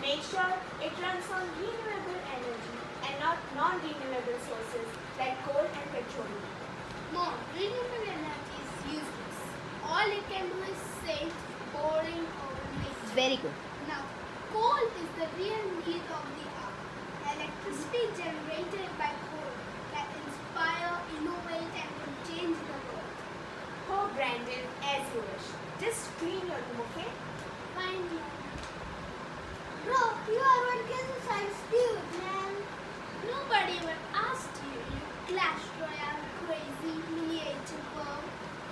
Make sure it runs on renewable energy and not non-renewable sources like coal and petroleum. Mom, renewable energy is useless. All it can do is safe, boring, or nature. Very good. Now, coal is the real need of the hour. Electricity generated by coal can inspire, innovate, and can change the world. Oh, Brandon, as you wish. Just clean your room, okay? Fine, Mom. Bro, you are one case of science dude, man. Nobody even asked you, you Clash Royale crazy miniature girl.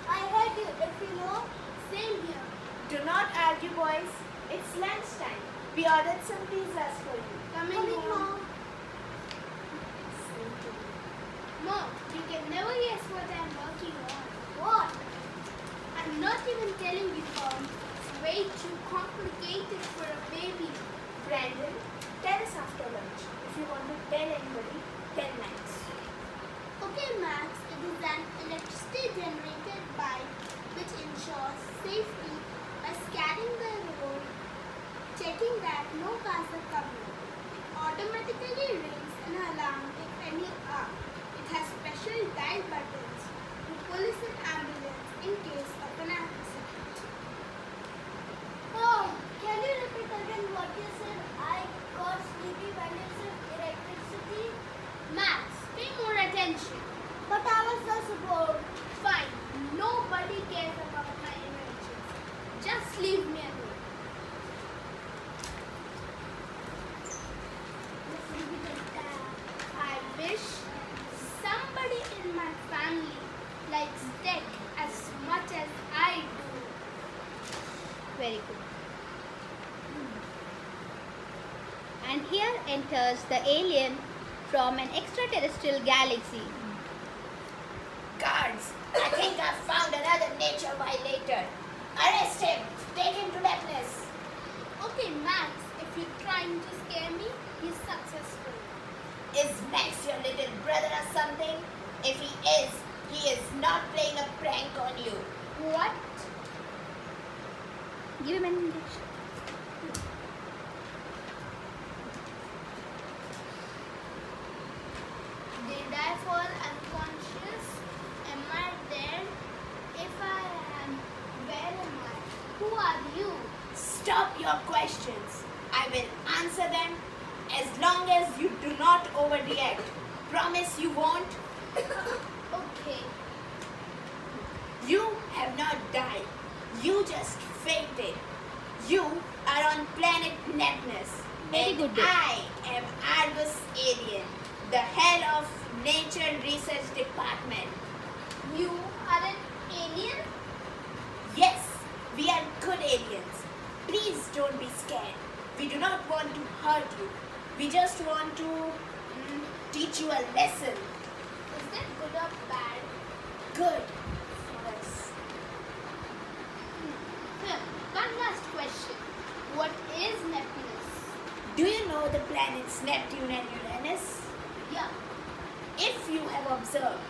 I heard you, if you know. Same here. Do not argue, boys. It's lunchtime. We ordered some pizzas for you. Coming Coming, home. Mom. Same to you. Mom, you can never guess what I'm working on. What? I'm not even telling you, Mom. It's way too complicated for a baby. Brandon, tell us after lunch. If you want to tell anybody, tell Max. Okay, Max, it is an electricity generated by which ensures safety by scanning the road, checking that no cars are coming. Automatically rings an alarm if any are. It has special dial buttons to police and ambulance in case of an accident. Oh, can you repeat again what you said? I got sleepy when you said electricity. Max, pay more attention. But I was just bored. Fine, nobody cares about my inventions. Just leave me alone. I wish somebody in my family likes tech as much as I do. Very good. And here enters the alien from an extraterrestrial galaxy. Guards, I think I've found another nature violator. Arrest him. Take him to Nepnes. Okay, Max, if you're trying to scare me, he's successful. Is Max your little brother or something? If he is not playing a prank on you. What? Give him an injection. Did I fall unconscious? Am I dead? If I am, where am I? Who are you? Stop your questions. I will answer them as long as you do not overreact. Promise you won't? Okay. You have not died. You just fainted. You are on planet Nepnes. Very And good, dear. I am Argus Alien, the head of Nature Research Department. You are an alien? Yes, we are good aliens. Please don't be scared. We do not want to hurt you. We just want to teach you a lesson. Is that good or bad? Good for us. One last question. What is Neptunus? Do you know the planets Neptune and Uranus? Yeah. If you have observed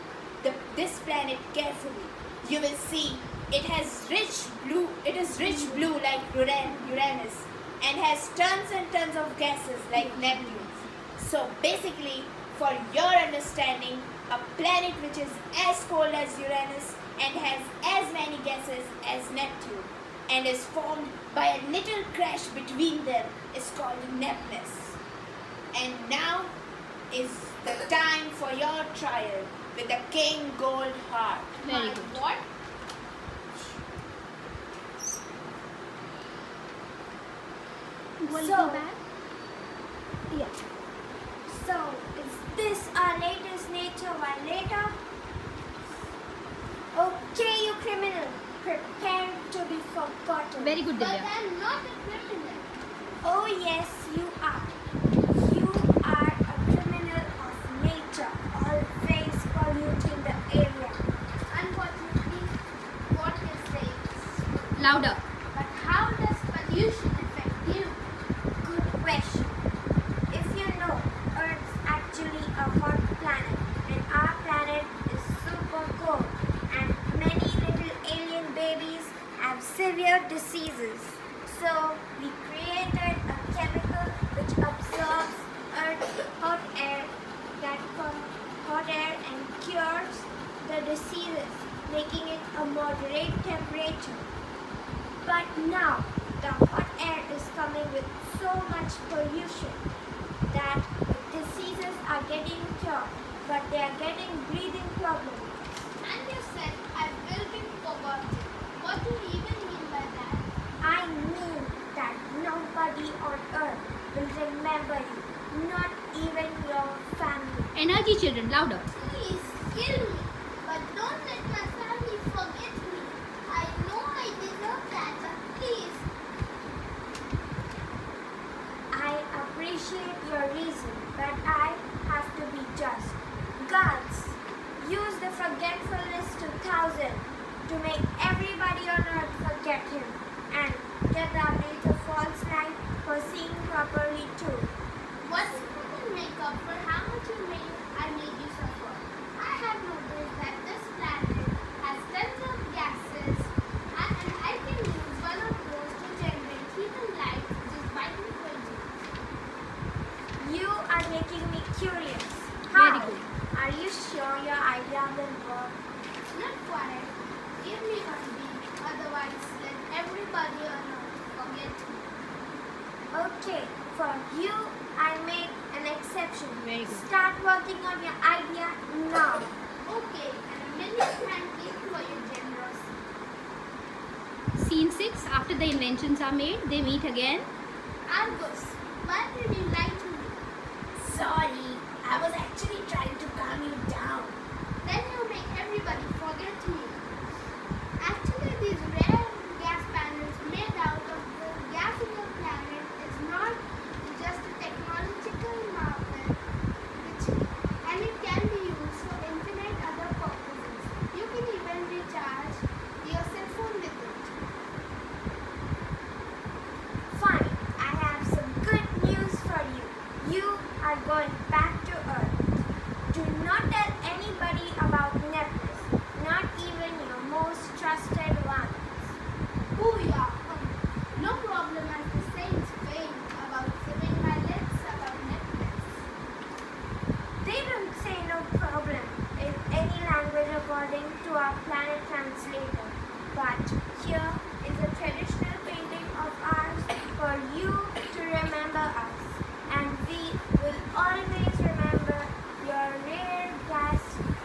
this planet carefully, you will see it has rich blue. It is rich blue like Uranus and has tons and tons of gases like Neptune. So basically, for your understanding, a planet which is as cold as Uranus and has as many gases as Neptune and is formed by a little crash between them is called Neptunus. And now is the time for your trial with the King Gold Heart. Very My good. what? Will you So- go back? Yeah. So, is this our latest nature violator? Okay, you criminal. Prepare to be forgotten. Very good, But Divya. I'm not a criminal. Oh, yes, you are. You are a criminal of nature, always polluting the area. Unfortunately, what you say is. Louder. But how does pollution affect you? Good question. If you know, Earth's actually a hot planet, and our planet is super cold, and many little alien babies have severe diseases. So we created a chemical diseases, making it a moderate temperature. But now, the hot air is coming with so much pollution that diseases are getting cured, but they are getting breathing problems. And you said I will be forgotten. What do you even mean by that? I mean that nobody on earth will remember you, not even your family. Energy, children, louder. Please kill me, but don't let my family forget me. I know I deserve that, but please. I appreciate your reason, but I have to be just. Gods, use the forgetfulness to 1,000 to make everybody on earth forget him, and get the ability of false light for seeing properly too. What's going to make up for how much I made you suffer? I have noticed that this planet has tons of gases, and I can use one of those to generate heat and light just by equation. You are making me curious. Very How? good. Are you sure your idea will work? Not quite. Give me one beat, otherwise let everybody on earth forget me. Okay, for you, I make an exception. Very good. Start working on your idea now. Okay, and a million thank you for your generosity. Scene 6. After the inventions are made, they meet again. Argus, why did you lie to me? Sorry, I was actually trying to calm you down. Then you make everybody forget me. Actually, these rare gas panels made out of the gas in your planet is not just a technological marvel, and it can be used for infinite other purposes. You can even recharge your cell phone with it. Fine, I have some good news for you. You are going back to Earth. Do not tell anybody about Nepalus, not even your most trusted ones. Booyah! No problem as the saints fail about saving my lips about Netflix. They don't say no problem in any language according to our planet translator. But here is a traditional painting of ours for you to remember us. And we will always remember your rare gas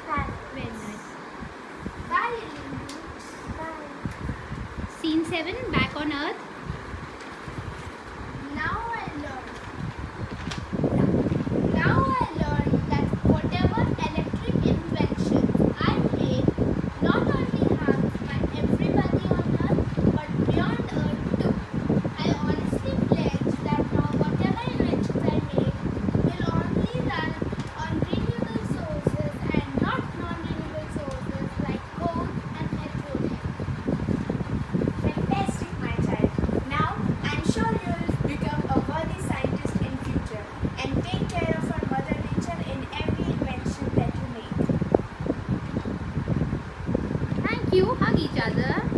panels. Very nice. Bye, alien dudes. Bye. Scene 7. Back on Earth. Now I learned that whatever electric inventions I made not only harms my everybody on Earth but beyond Earth too. I honestly pledge that now whatever inventions I make will only run on renewable sources and not non-renewable sources like coal and petroleum. Fantastic, my child. Now, I'm sure you'll become a worthy scientist in future and take care of our mother nature in every invention that you make. Thank you. Hug each other.